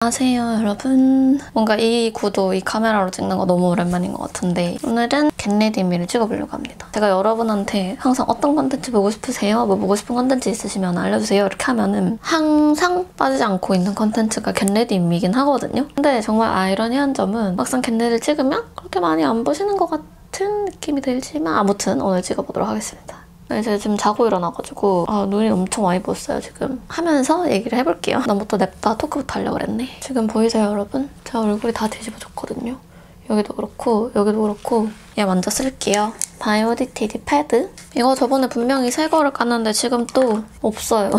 안녕하세요 여러분. 뭔가 이 구도 이 카메라로 찍는 거 너무 오랜만인 것 같은데 오늘은 겟레디미를 찍어보려고 합니다. 제가 여러분한테 항상 어떤 컨텐츠 보고 싶으세요? 뭐 보고 싶은 컨텐츠 있으시면 알려주세요 이렇게 하면은 항상 빠지지 않고 있는 컨텐츠가 겟레디미이긴 하거든요. 근데 정말 아이러니한 점은 막상 겟레디를 찍으면 그렇게 많이 안 보시는 것 같은 느낌이 들지만 아무튼 오늘 찍어보도록 하겠습니다. 제가 지금 자고 일어나가지고 눈이 엄청 많이 부었어요 지금. 하면서 얘기를 해볼게요. 나부터 냅다 토크부터 하려고 그랬네. 지금 보이세요 여러분? 제 얼굴이 다 뒤집어졌거든요. 여기도 그렇고 여기도 그렇고. 얘 먼저 쓸게요. 바이오디티디 패드. 이거 저번에 분명히 새 거를 깠는데 지금 또 없어요.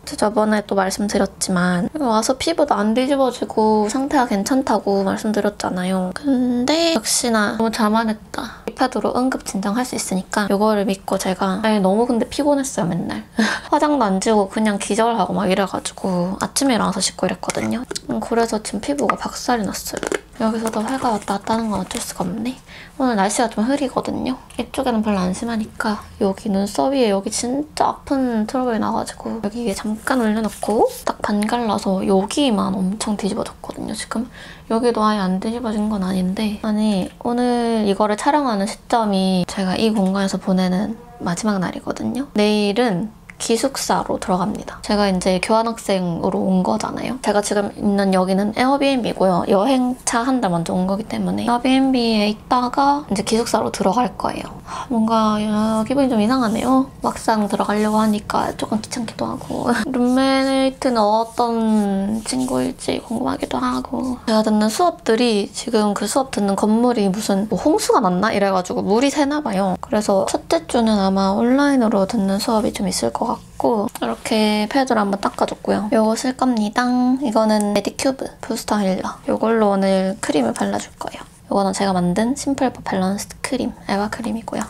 저번에 또 말씀드렸지만 와서 피부도 안 뒤집어지고 상태가 괜찮다고 말씀드렸잖아요. 근데 역시나 너무 자만했다. 이 패드로 응급 진정할 수 있으니까 이거를 믿고 제가 너무 근데 피곤했어요 맨날. 화장도 안 지우고 그냥 기절하고 막 이래가지고 아침에 일어나서 씻고 이랬거든요. 그래서 지금 피부가 박살이 났어요. 여기서도 해가 왔다 갔다 하는 건 어쩔 수가 없네. 오늘 날씨가 좀 흐리거든요. 이쪽에는 별로 안 심하니까 여기 눈썹 위에 여기 진짜 아픈 트러블이 나가지고 여기 위에 잠깐 올려놓고 딱 반 갈라서 여기만 엄청 뒤집어졌거든요 지금. 여기도 아예 안 뒤집어진 건 아닌데 아니 오늘 이거를 촬영하는 시점이 제가 이 공간에서 보내는 마지막 날이거든요. 내일은 기숙사로 들어갑니다. 제가 이제 교환학생으로 온 거잖아요. 제가 지금 있는 여기는 에어비앤비고요. 여행차 한 달 먼저 온 거기 때문에 에어비앤비에 있다가 이제 기숙사로 들어갈 거예요. 뭔가 기분이 좀 이상하네요. 막상 들어가려고 하니까 조금 귀찮기도 하고 룸메이트는 어떤 친구일지 궁금하기도 하고. 제가 듣는 수업들이 지금 그 수업 듣는 건물이 무슨 뭐 홍수가 났나? 이래가지고 물이 새나 봐요. 그래서 첫째 주는 아마 온라인으로 듣는 수업이 좀 있을 것 같고. 이렇게 패드를 한번 닦아줬고요. 이거 쓸 겁니다. 이거는 메디큐브 부스터 힐러. 이걸로 오늘 크림을 발라줄 거예요. 이거는 제가 만든 심플 밸런스 크림, 에바 크림이고요.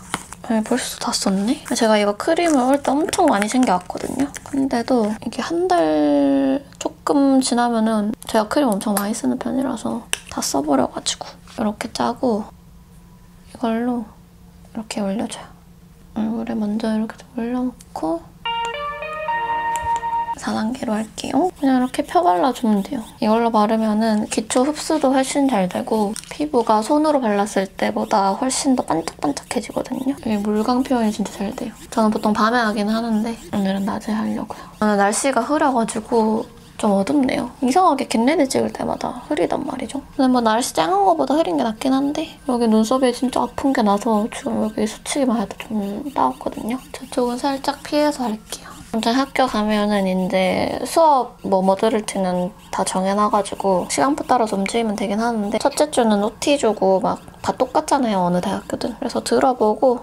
벌써 다 썼네? 제가 이거 크림을 올 때 엄청 많이 챙겨왔거든요. 근데도 이게 한 달 조금 지나면은 제가 크림 엄청 많이 쓰는 편이라서 다 써버려가지고 이렇게 짜고 이걸로 이렇게 올려줘요. 얼굴에 먼저 이렇게 좀 올려놓고 4단계로 할게요. 그냥 이렇게 펴발라주면 돼요. 이걸로 바르면은 기초 흡수도 훨씬 잘 되고 피부가 손으로 발랐을 때보다 훨씬 더 반짝반짝해지거든요. 이 물광 표현이 진짜 잘 돼요. 저는 보통 밤에 하긴 하는데 오늘은 낮에 하려고요. 오늘 날씨가 흐려가지고 좀 어둡네요. 이상하게 겟레디 찍을 때마다 흐리단 말이죠. 근데 뭐 날씨 쨍한 거보다 흐린 게 낫긴 한데 여기 눈썹에 진짜 아픈 게 나서 지금 여기 스치기만 해도 좀 따갑거든요. 저쪽은 살짝 피해서 할게요. 아무튼 학교 가면은 이제 수업 뭐 들을지는 다 정해놔가지고 시간표 따라서 움직이면 되긴 하는데 첫째 주는 OT 주고 막 다 똑같잖아요 어느 대학교든. 그래서 들어보고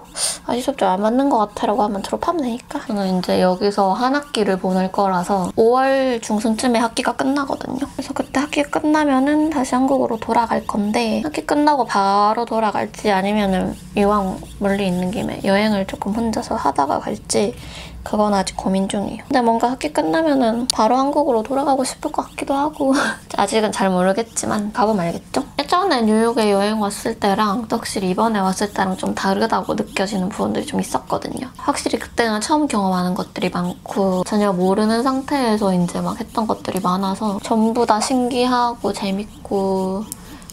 이 수업 좀 안 맞는 것 같아라고 하면 드롭하면 되니까. 저는 이제 여기서 한 학기를 보낼 거라서 5월 중순쯤에 학기가 끝나거든요. 그래서 그때 학기가 끝나면은 다시 한국으로 돌아갈 건데 학기 끝나고 바로 돌아갈지 아니면은 이왕 멀리 있는 김에 여행을 조금 혼자서 하다가 갈지 그건 아직 고민 중이에요. 근데 뭔가 학기 끝나면은 바로 한국으로 돌아가고 싶을 것 같기도 하고 아직은 잘 모르겠지만 가보면 알겠죠? 예전에 뉴욕에 여행 왔을 때랑 확실히 이번에 왔을 때랑 좀 다르다고 느껴지는 부분들이 좀 있었거든요. 확실히 그때는 처음 경험하는 것들이 많고 전혀 모르는 상태에서 이제 막 했던 것들이 많아서 전부 다 신기하고 재밌고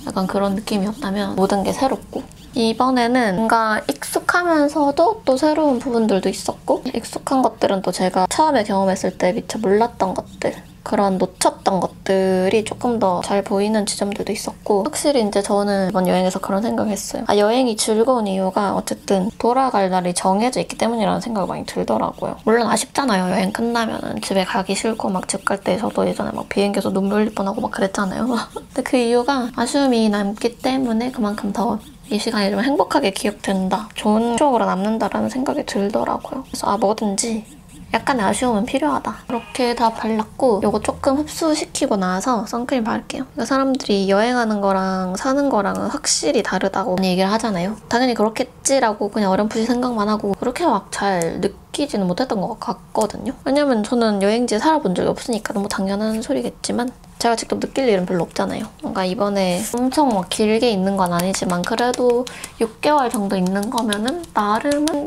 약간 그런 느낌이었다면 모든 게 새롭고 이번에는 뭔가 익숙하면서도 또 새로운 부분들도 있었고 익숙한 것들은 또 제가 처음에 경험했을 때 미처 몰랐던 것들 그런 놓쳤던 것들이 조금 더 잘 보이는 지점들도 있었고 확실히 이제 저는 이번 여행에서 그런 생각을 했어요. 여행이 즐거운 이유가 어쨌든 돌아갈 날이 정해져 있기 때문이라는 생각이 많이 들더라고요. 물론 아쉽잖아요. 여행 끝나면은 집에 가기 싫고 막 집 갈 때 저도 예전에 막 비행기에서 눈물 흘릴 뻔하고 막 그랬잖아요. 근데 그 이유가 아쉬움이 남기 때문에 그만큼 더 이 시간이 좀 행복하게 기억된다. 좋은 추억으로 남는다라는 생각이 들더라고요. 그래서 뭐든지 약간의 아쉬움은 필요하다. 이렇게 다 발랐고 이거 조금 흡수시키고 나서 선크림 바를게요. 그러니까 사람들이 여행하는 거랑 사는 거랑은 확실히 다르다고 얘기를 하잖아요. 당연히 그렇겠지라고 그냥 어렴풋이 생각만 하고 그렇게 막 잘 느끼지는 못했던 것 같거든요. 왜냐면 저는 여행지에 살아본 적이 없으니까 너무 당연한 소리겠지만 제가 직접 느낄 일은 별로 없잖아요. 뭔가 이번에 엄청 막 길게 있는 건 아니지만 그래도 6개월 정도 있는 거면은 나름은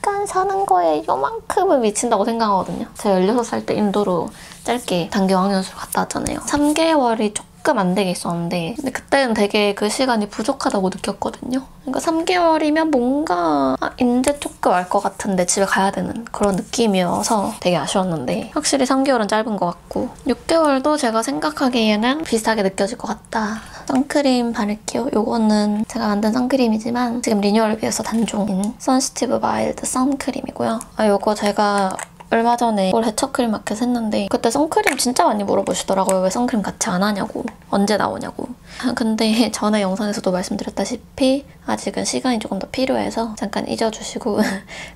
시간 사는 거에 요만큼은 미친다고 생각하거든요. 제가 16살 때 인도로 짧게 단기 어학연수를 갔다 왔잖아요. 3개월이 조금 안 되게 있었는데 근데 그때는 되게 그 시간이 부족하다고 느꼈거든요. 그러니까 3개월이면 뭔가 이제 조금 알 것 같은데 집에 가야 되는 그런 느낌이어서 되게 아쉬웠는데 확실히 3개월은 짧은 것 같고 6개월도 제가 생각하기에는 비슷하게 느껴질 것 같다. 선크림 바를게요. 요거는 제가 만든 선크림이지만 지금 리뉴얼을 위해서 단종인 선시티브 마일드 선크림이고요. 요거 제가 얼마 전에 올해 첫 크림 마켓 했는데 그때 선크림 진짜 많이 물어보시더라고요. 왜 선크림 같이 안 하냐고. 언제 나오냐고. 근데 전에 영상에서도 말씀드렸다시피 아직은 시간이 조금 더 필요해서 잠깐 잊어주시고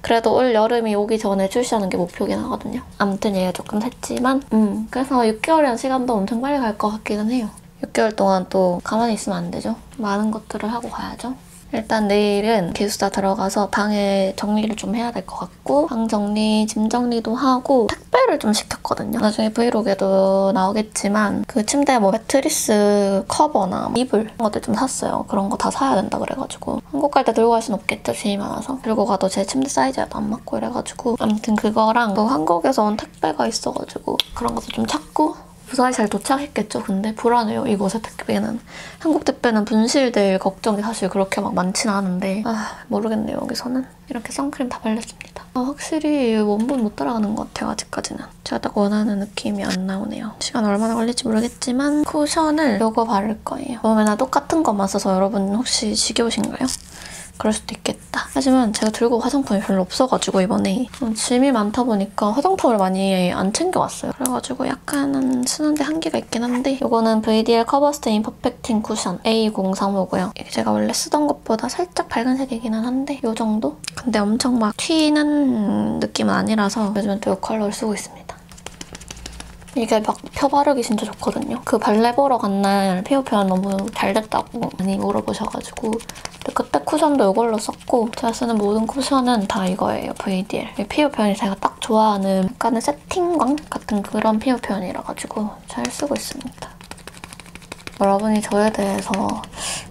그래도 올 여름이 오기 전에 출시하는 게 목표긴 하거든요. 아무튼 얘가 조금 샜지만 그래서 6개월이란 시간도 엄청 빨리 갈 것 같기는 해요. 6개월 동안 또 가만히 있으면 안 되죠. 많은 것들을 하고 가야죠. 일단 내일은 기숙사 들어가서 방에 정리를 좀 해야 될 것 같고 방 정리, 짐 정리도 하고 택배를 좀 시켰거든요. 나중에 브이로그에도 나오겠지만 그 침대 뭐 매트리스 커버나 이불 이런 것들 좀 샀어요. 그런 거 다 사야 된다 그래가지고 한국 갈 때 들고 갈 순 없겠죠, 짐이 많아서. 들고 가도 제 침대 사이즈에도 안 맞고 이래가지고 아무튼 그거랑 또 한국에서 온 택배가 있어가지고 그런 것도 좀 찾고 무사히 잘 도착했겠죠. 근데 불안해요. 이곳의 택배는. 한국 택배는 분실될 걱정이 사실 그렇게 막 많지는 않은데 모르겠네요. 여기서는. 이렇게 선크림 다 발랐습니다. 확실히 원본 못 따라가는 것 같아요. 아직까지는. 제가 딱 원하는 느낌이 안 나오네요. 시간 얼마나 걸릴지 모르겠지만 쿠션을 이거 바를 거예요. 맨날 똑같은 것만 써서 여러분 혹시 지겨우신가요? 그럴 수도 있겠다. 하지만 제가 들고 화장품이 별로 없어가지고 이번에 짐이 많다 보니까 화장품을 많이 안 챙겨왔어요. 그래가지고 약간은 쓰는데 한계가 있긴 한데 이거는 VDL 커버스테인 퍼펙팅 쿠션 A035고요. 이게 제가 원래 쓰던 것보다 살짝 밝은 색이기는 한데 이 정도? 근데 엄청 막 튀는 느낌은 아니라서 요즘은 또 이 컬러를 쓰고 있습니다. 이게 막 펴 바르기 진짜 좋거든요. 그 발레 보러 간 날 피부 표현 너무 잘 됐다고 많이 물어보셔가지고 근데 그때 쿠션도 이걸로 썼고 제가 쓰는 모든 쿠션은 다 이거예요. VDL. 피부 표현이 제가 딱 좋아하는 약간의 세팅광 같은 그런 피부 표현이라가지고 잘 쓰고 있습니다. 여러분이 저에 대해서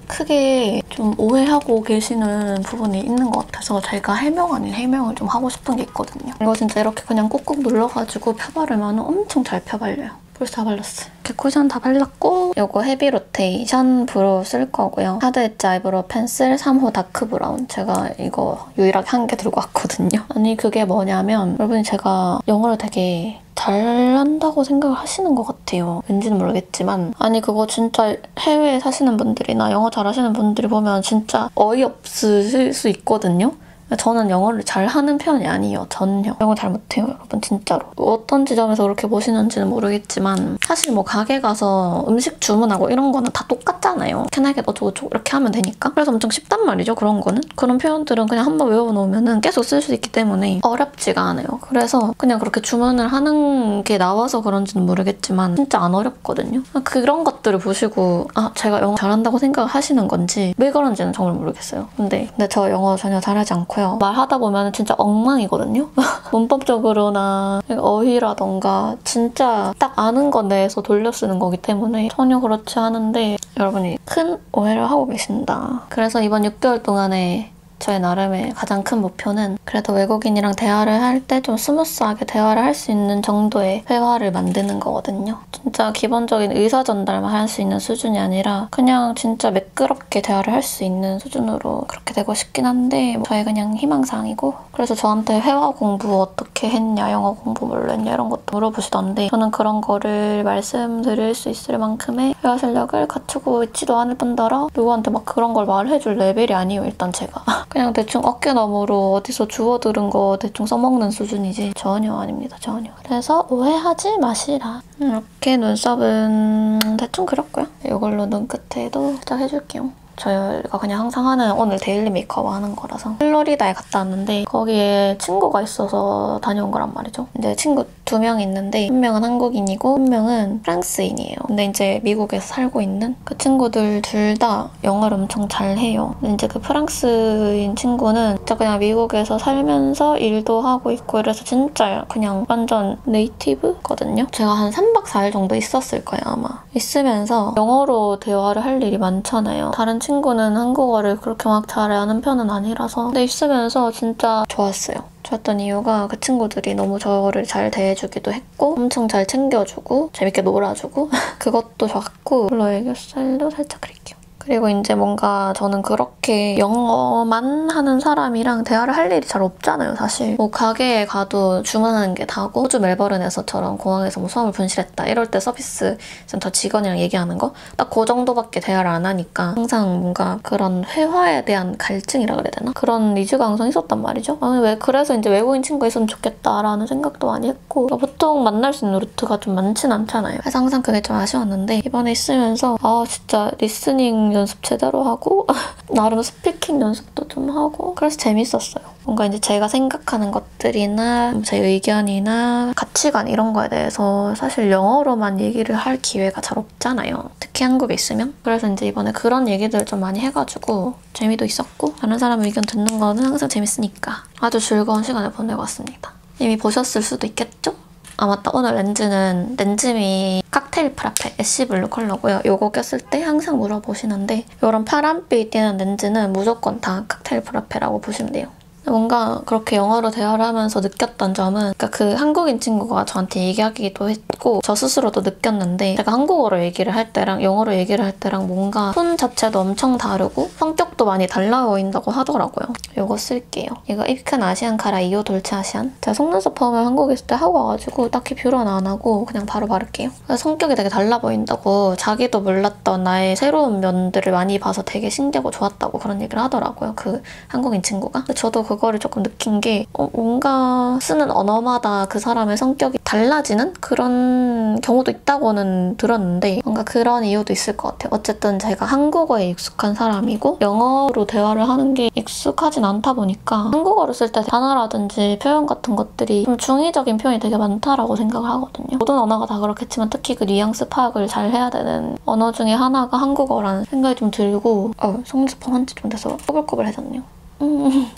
크게 좀 오해하고 계시는 부분이 있는 것 같아서 제가 해명 아닌 해명을 좀 하고 싶은 게 있거든요. 이거 진짜 이렇게 그냥 꾹꾹 눌러가지고 펴바르면 엄청 잘 펴발려요. 벌써 다 발랐어요. 이렇게 쿠션 다 발랐고 이거 헤비 로테이션 브로우 쓸 거고요. 하드 엣지 아이브로우 펜슬 3호 다크 브라운. 제가 이거 유일하게 한 개 들고 왔거든요. 아니 그게 뭐냐면 여러분이 제가 영어를 되게 잘한다고 생각을 하시는 것 같아요. 왠지는 모르겠지만 아니 그거 진짜 해외에 사시는 분들이나 영어 잘하시는 분들이 보면 진짜 어이없을 수 있거든요. 저는 영어를 잘하는 편이 아니에요. 전혀. 영어 잘 못해요, 여러분. 진짜로. 어떤 지점에서 그렇게 보시는지는 모르겠지만 사실 뭐 가게 가서 음식 주문하고 이런 거는 다 똑같잖아요. 편하게 어쩌고저쩌고 이렇게 하면 되니까. 그래서 엄청 쉽단 말이죠, 그런 거는. 그런 표현들은 그냥 한번 외워놓으면 계속 쓸 수 있기 때문에 어렵지가 않아요. 그래서 그냥 그렇게 주문을 하는 게 나와서 그런지는 모르겠지만 진짜 안 어렵거든요. 그런 것들을 보시고 제가 영어 잘한다고 생각을 하시는 건지 왜 그런지는 정말 모르겠어요. 근데 저 영어 전혀 잘하지 않고 말하다 보면 진짜 엉망이거든요. 문법적으로나 어휘라던가 진짜 딱 아는 것 내에서 돌려 쓰는 거기 때문에 전혀 그렇지 않은데 여러분이 큰 오해를 하고 계신다. 그래서 이번 6개월 동안에 저의 나름의 가장 큰 목표는 그래도 외국인이랑 대화를 할 때 좀 스무스하게 대화를 할 수 있는 정도의 회화를 만드는 거거든요. 진짜 기본적인 의사 전달만 할 수 있는 수준이 아니라 그냥 진짜 매끄럽게 대화를 할 수 있는 수준으로 그렇게 되고 싶긴 한데 저의 그냥 희망사항이고 그래서 저한테 회화 공부 어떻게 했냐, 영어 공부 뭘로 했냐 이런 것도 물어보시던데 저는 그런 거를 말씀드릴 수 있을 만큼의 회화 실력을 갖추고 있지도 않을 뿐더러 누구한테 막 그런 걸 말해줄 레벨이 아니에요, 일단 제가. 그냥 대충 어깨너머로 어디서 주워 들은 거 대충 써먹는 수준이지 전혀 아닙니다. 전혀. 그래서 오해하지 마시라. 이렇게 눈썹은 대충 그렸고요. 이걸로 눈끝에도 살짝 해줄게요. 저희가 그냥 항상 하는 오늘 데일리 메이크업 하는 거라서 플로리다에 갔다 왔는데 거기에 친구가 있어서 다녀온 거란 말이죠. 이제 친구 두 명 있는데 한 명은 한국인이고 한 명은 프랑스인이에요. 근데 이제 미국에서 살고 있는 그 친구들 둘 다 영어를 엄청 잘해요. 근데 이제 그 프랑스인 친구는 진짜 그냥 미국에서 살면서 일도 하고 있고 이래서 진짜 그냥 완전 네이티브거든요. 제가 한 3박 4일 정도 있었을 거예요, 아마. 있으면서 영어로 대화를 할 일이 많잖아요. 다른 친구는 한국어를 그렇게 막 잘하는 편은 아니라서. 근데 있으면서 진짜 좋았어요. 좋았던 이유가 그 친구들이 너무 저를 잘 대해주기도 했고 엄청 잘 챙겨주고 재밌게 놀아주고 그것도 좋았고 물론 애교 스타일도 살짝 그릴게요. 그리고 이제 뭔가 저는 그렇게 영어만 하는 사람이랑 대화를 할 일이 잘 없잖아요, 사실. 뭐 가게에 가도 주문하는 게 다고 호주 멜버른에서처럼 공항에서 뭐 수화물 분실했다 이럴 때 서비스 센터 직원이랑 얘기하는 거 딱 그 정도밖에 대화를 안 하니까 항상 뭔가 그런 회화에 대한 갈증이라 그래야 되나? 그런 리즈가 항상 있었단 말이죠. 왜 그래서 이제 외국인 친구가 있으면 좋겠다라는 생각도 많이 했고 보통 만날 수 있는 루트가 좀 많진 않잖아요. 그래서 항상 그게 좀 아쉬웠는데 이번에 있으면서 진짜 리스닝 연습 제대로 하고 나름 스피킹 연습도 좀 하고 그래서 재밌었어요. 뭔가 이제 제가 생각하는 것들이나 제 의견이나 가치관 이런 거에 대해서 사실 영어로만 얘기를 할 기회가 잘 없잖아요. 특히 한국에 있으면. 그래서 이제 이번에 그런 얘기들 좀 많이 해가지고 재미도 있었고 다른 사람 의견 듣는 거는 항상 재밌으니까 아주 즐거운 시간을 보내고 왔습니다. 이미 보셨을 수도 있겠죠? 아 맞다, 오늘 렌즈는 렌즈미 칵테일 프라페 애쉬블루 컬러고요. 요거 꼈을 때 항상 물어보시는데 이런 파란빛 띄는 렌즈는 무조건 다 칵테일 프라페라고 보시면 돼요. 뭔가 그렇게 영어로 대화를 하면서 느꼈던 점은 그러니까 그 한국인 친구가 저한테 얘기하기도 했고 저 스스로도 느꼈는데 제가 한국어로 얘기를 할 때랑 영어로 얘기를 할 때랑 뭔가 톤 자체도 엄청 다르고 성격도 많이 달라 보인다고 하더라고요. 이거 쓸게요. 이거 입큰 아시안 카라 2호 돌체 아시안. 제가 속눈썹 펌을 한국에 있을 때 하고 와가지고 딱히 뷰러는 안 하고 그냥 바로 바를게요. 성격이 되게 달라 보인다고 자기도 몰랐던 나의 새로운 면들을 많이 봐서 되게 신기하고 좋았다고 그런 얘기를 하더라고요. 그 한국인 친구가. 저도 그거를 조금 느낀 게 뭔가 쓰는 언어마다 그 사람의 성격이 달라지는 그런 경우도 있다고는 들었는데 뭔가 그런 이유도 있을 것 같아요. 어쨌든 제가 한국어에 익숙한 사람이고 영어로 대화를 하는 게 익숙하진 않다 보니까 한국어를 쓸 때 단어라든지 표현 같은 것들이 좀 중의적인 표현이 되게 많다라고 생각을 하거든요. 모든 언어가 다 그렇겠지만 특히 그 뉘앙스 파악을 잘 해야 되는 언어 중에 하나가 한국어라는 생각이 좀 들고 속눈썹 한지 좀 돼서 꼬불꼬불해졌네요.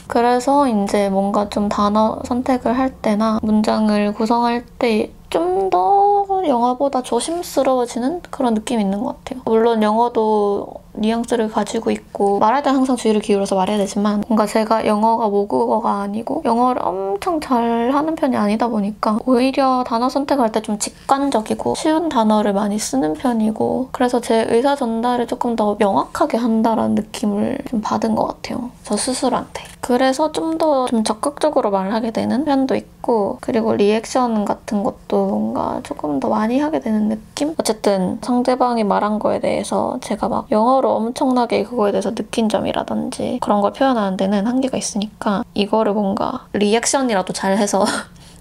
그래서 이제 뭔가 좀 단어 선택을 할 때나 문장을 구성할 때 좀 더 영어보다 조심스러워지는 그런 느낌이 있는 것 같아요. 물론 영어도 뉘앙스를 가지고 있고 말할 때 항상 주의를 기울여서 말해야 되지만 뭔가 제가 영어가 모국어가 아니고 영어를 엄청 잘하는 편이 아니다 보니까 오히려 단어 선택할 때 좀 직관적이고 쉬운 단어를 많이 쓰는 편이고 그래서 제 의사 전달을 조금 더 명확하게 한다라는 느낌을 좀 받은 것 같아요. 저 스스로한테. 그래서 좀 더 좀 적극적으로 말을 하게 되는 편도 있고 그리고 리액션 같은 것도 뭔가 조금 더 많이 하게 되는 느낌? 어쨌든 상대방이 말한 거에 대해서 제가 막 영어로 엄청나게 그거에 대해서 느낀 점이라든지 그런 걸 표현하는 데는 한계가 있으니까 이거를 뭔가 리액션이라도 잘해서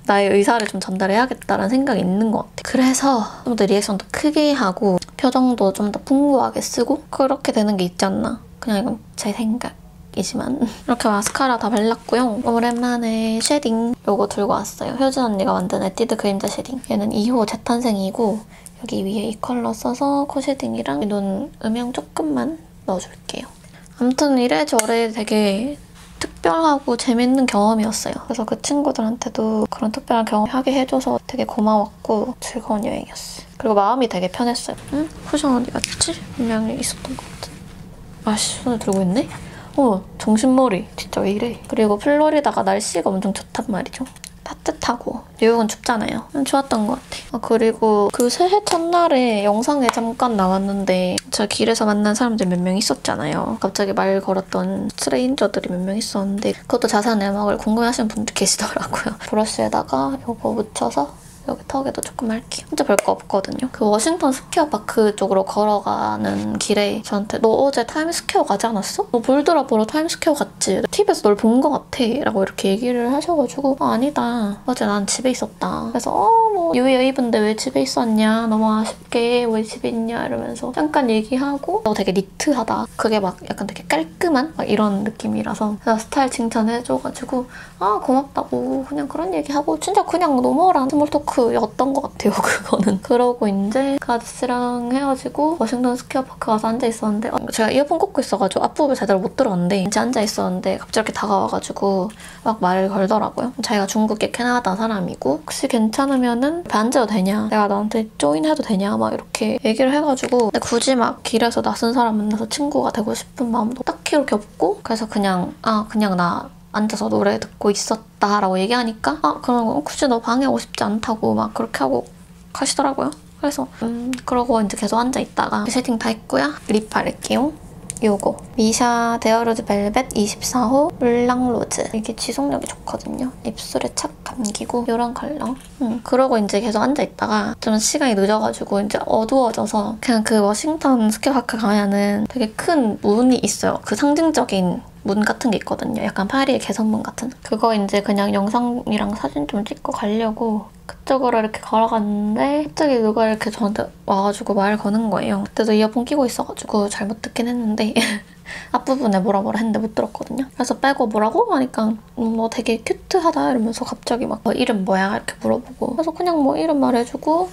나의 의사를 좀 전달해야겠다라는 생각이 있는 것 같아요. 그래서 좀 더 리액션도 크게 하고 표정도 좀 더 풍부하게 쓰고 그렇게 되는 게 있지 않나. 그냥 이건 제 생각이지만 이렇게 마스카라 다 발랐고요. 오랜만에 쉐딩 요거 들고 왔어요. 효진 언니가 만든 에뛰드 그림자 쉐딩. 얘는 2호 재탄생이고 여기 위에 이 컬러 써서 코 쉐딩이랑 눈 음영 조금만 넣어줄게요. 아무튼 이래저래 되게 특별하고 재밌는 경험이었어요. 그래서 그 친구들한테도 그런 특별한 경험 하게 해줘서 되게 고마웠고 즐거운 여행이었어요. 그리고 마음이 되게 편했어요. 응? 쿠션 어디 갔지? 분명히 있었던 것 같은. 아씨, 손을 들고 있네? 정신머리. 진짜 왜 이래. 그리고 플로리다가 날씨가 엄청 좋단 말이죠. 따뜻하고 뉴욕은 춥잖아요. 좋았던 것 같아요. 그리고 그 새해 첫날에 영상에 잠깐 나왔는데 제가 길에서 만난 사람들 몇 명 있었잖아요. 갑자기 말 걸었던 스트레인저들이 몇 명 있었는데 그것도 자세한 내막을 궁금해하시는 분들 계시더라고요. 브러쉬에다가 이거 묻혀서 여기 턱에도 조금 할게요. 진짜 별거 없거든요. 그 워싱턴 스퀘어 파크 쪽으로 걸어가는 길에 저한테 너 어제 타임스퀘어 가지 않았어? 너 볼드라 보러 타임스퀘어 갔지? TV에서 널 본 것 같아. 라고 이렇게 얘기를 하셔가지고 아니다. 어제 난 집에 있었다. 그래서 뭐 뉴이어 이브인데 왜 집에 있었냐? 너무 아쉽게 왜 집에 있냐? 이러면서 잠깐 얘기하고 너 되게 니트하다. 그게 막 약간 되게 깔끔한 막 이런 느낌이라서 스타일 칭찬해줘가지고 고맙다고 그냥 그런 얘기하고 진짜 그냥 노멀한 스몰토크 스퀘어파크였던 것 같아요, 그거는. 그러고 이제 그 아저씨랑 헤어지고 워싱턴 스퀘어파크 가서 앉아있었는데 제가 이어폰 꽂고 있어가지고 앞부분 제대로 못 들었는데 이제 앉아있었는데 갑자기 이렇게 다가와가지고 막 말을 걸더라고요. 자기가 중국계 캐나다 사람이고 혹시 괜찮으면은 옆에 앉아도 되냐, 내가 너한테 조인해도 되냐 막 이렇게 얘기를 해가지고 근데 굳이 막 길에서 낯선 사람 만나서 친구가 되고 싶은 마음도 딱히 이렇게 없고 그래서 그냥 나 앉아서 노래 듣고 있었다라고 얘기하니까 그럼 굳이 너 방해하고 싶지 않다고 막 그렇게 하고 가시더라고요. 그래서 그러고 이제 계속 앉아있다가 세팅 다 했고요. 립 바를게요. 요거 미샤 데어로즈 벨벳 24호 룰랑로즈. 이게 지속력이 좋거든요. 입술에 착 감기고 이런 컬러. 그러고 이제 계속 앉아있다가 좀 시간이 늦어가지고 이제 어두워져서 그냥 그 워싱턴 스퀘어파크 가면은 되게 큰 문이 있어요. 그 상징적인 문 같은 게 있거든요. 약간 파리의 개선문 같은. 그거 이제 그냥 영상이랑 사진 좀 찍고 가려고 그쪽으로 이렇게 걸어갔는데 갑자기 누가 이렇게 저한테 와가지고 말 거는 거예요. 그때도 이어폰 끼고 있어가지고 잘못 듣긴 했는데 앞부분에 뭐라 했는데 못 들었거든요. 그래서 빼고 뭐라고 하니까 뭐 되게 큐트하다 이러면서 갑자기 막 이름 뭐야 이렇게 물어보고 그래서 그냥 뭐 이름 말해주고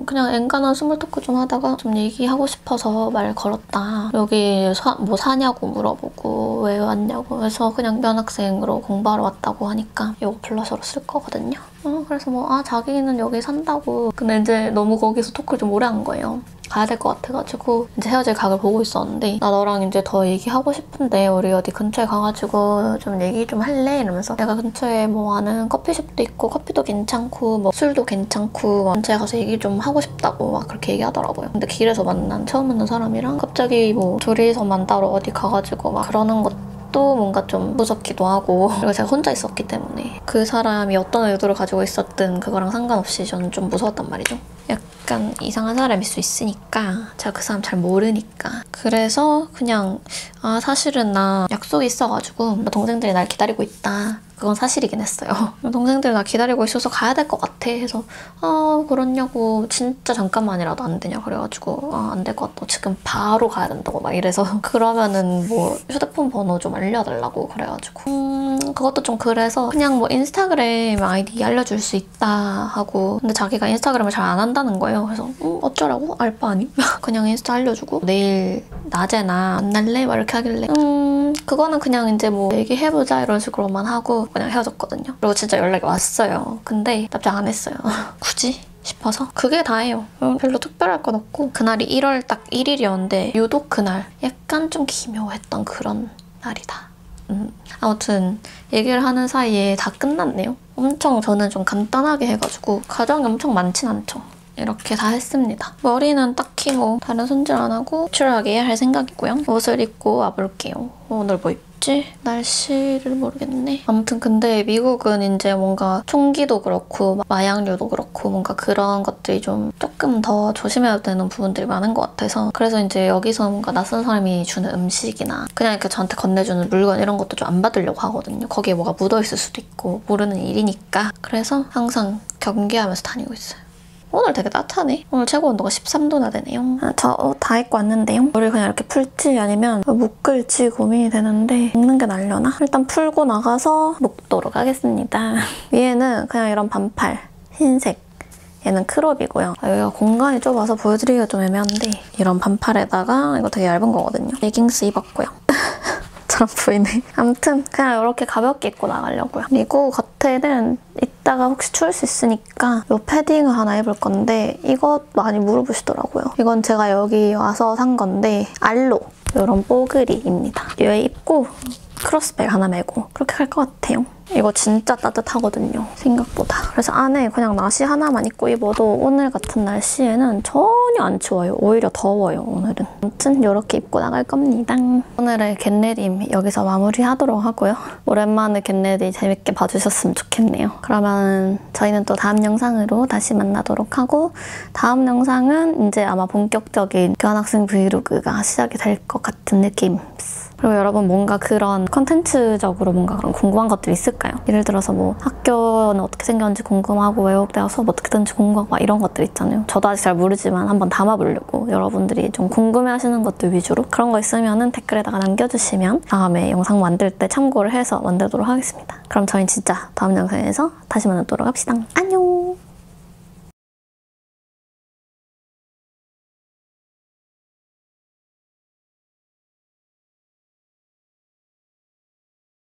그냥 엔간한 스몰 토크 좀 하다가 좀 얘기하고 싶어서 말 걸었다. 여기 뭐 사냐고 물어보고 왜 왔냐고 해서 그냥 면학생으로 공부하러 왔다고 하니까 이거 블러셔로 쓸 거거든요. 그래서 뭐 자기는 여기 산다고. 근데 이제 너무 거기서 토크를 좀 오래 한 거예요. 가야 될 것 같아가지고 이제 헤어질 각을 보고 있었는데 나 너랑 이제 더 얘기하고 싶은데 우리 어디 근처에 가가지고 좀 얘기 좀 할래? 이러면서 내가 근처에 뭐 아는 커피숍도 있고 커피도 괜찮고 뭐 술도 괜찮고 뭐 근처에 가서 얘기 좀 하고 싶다고 막 그렇게 얘기하더라고요. 근데 길에서 처음 만난 사람이랑 갑자기 뭐 둘이서만 따로 어디 가가지고 막 그러는 것도 뭔가 좀 무섭기도 하고 그리고 제가 혼자 있었기 때문에 그 사람이 어떤 의도를 가지고 있었든 그거랑 상관없이 저는 좀 무서웠단 말이죠. 약간 이상한 사람일 수 있으니까 제가 그 사람 잘 모르니까 그래서 그냥 사실은 나 약속이 있어가지고 동생들이 날 기다리고 있다. 그건 사실이긴 했어요. 동생들이 나 기다리고 있어서 가야 될 것 같아 해서 그렇냐고 진짜 잠깐만이라도 안 되냐 그래가지고 안 될 것 같다고 지금 바로 가야 된다고 막 이래서 그러면은 뭐 휴대폰 번호 좀 알려달라고 그래가지고 그것도 좀 그래서 그냥 뭐 인스타그램 아이디 알려줄 수 있다 하고 근데 자기가 인스타그램을 잘 안 한다는 거예요. 그래서 어쩌라고? 알바 아니? 그냥 인스타 알려주고 내일 낮에나 안 날래? 막 이렇게 하길래 그거는 그냥 이제 뭐 얘기해보자 이런 식으로만 하고 그냥 헤어졌거든요. 그리고 진짜 연락이 왔어요. 근데 답장 안 했어요. 굳이? 싶어서 그게 다예요. 별로 특별할 건 없고 그날이 1월 딱 1일이었는데 유독 그날 약간 좀 기묘했던 그런 날이다. 아무튼 얘기를 하는 사이에 다 끝났네요. 엄청 저는 좀 간단하게 해가지고 과정이 엄청 많진 않죠. 이렇게 다 했습니다. 머리는 딱히 뭐 다른 손질 안 하고 내추럴하게 할 생각이고요. 옷을 입고 와볼게요. 오늘 뭐 입지? 날씨를 모르겠네. 아무튼 근데 미국은 이제 뭔가 총기도 그렇고 마약류도 그렇고 뭔가 그런 것들이 좀 조금 더 조심해야 되는 부분들이 많은 것 같아서 그래서 이제 여기서 뭔가 낯선 사람이 주는 음식이나 그냥 이렇게 저한테 건네주는 물건 이런 것도 좀 안 받으려고 하거든요. 거기에 뭐가 묻어있을 수도 있고 모르는 일이니까 그래서 항상 경계하면서 다니고 있어요. 오늘 되게 따뜻하네. 오늘 최고 온도가 13도나 되네요. 저 옷 다 입고 왔는데요. 머리를 그냥 이렇게 풀지 아니면 묶을지 고민이 되는데 묶는 게 나으려나? 일단 풀고 나가서 묶도록 하겠습니다. 위에는 그냥 이런 반팔 흰색 얘는 크롭이고요. 여기가 공간이 좁아서 보여드리기가 좀 애매한데 이런 반팔에다가 이거 되게 얇은 거거든요. 레깅스 입었고요. 처럼 보이네. 아무튼 그냥 이렇게 가볍게 입고 나가려고요. 그리고 겉에는 이따가 혹시 추울 수 있으니까 이 패딩을 하나 입을 건데 이거 많이 물어보시더라고요. 이건 제가 여기 와서 산 건데 알로 이런 뽀글이입니다. 얘 입고 크로스백 하나 메고 그렇게 갈 것 같아요. 이거 진짜 따뜻하거든요. 생각보다. 그래서 안에 그냥 나시 하나만 입고 입어도 오늘 같은 날씨에는 전혀 안 추워요. 오히려 더워요, 오늘은. 아무튼 이렇게 입고 나갈 겁니다. 오늘의 겟레디 여기서 마무리하도록 하고요. 오랜만에 겟레디 재밌게 봐주셨으면 좋겠네요. 그러면 저희는 또 다음 영상으로 다시 만나도록 하고 다음 영상은 이제 아마 본격적인 교환학생 브이로그가 시작이 될 것 같은 느낌. 그리고 여러분 뭔가 그런 컨텐츠적으로 뭔가 그런 궁금한 것들이 있을까요? 예를 들어서 뭐 학교는 어떻게 생겼는지 궁금하고 외국대 수업 어떻게 듣는지 궁금하고 막 이런 것들 있잖아요. 저도 아직 잘 모르지만 한번 담아보려고 여러분들이 좀 궁금해하시는 것들 위주로 그런 거 있으면 댓글에다가 남겨주시면 다음에 영상 만들 때 참고를 해서 만들도록 하겠습니다. 그럼 저희는 진짜 다음 영상에서 다시 만나도록 합시다. 안녕!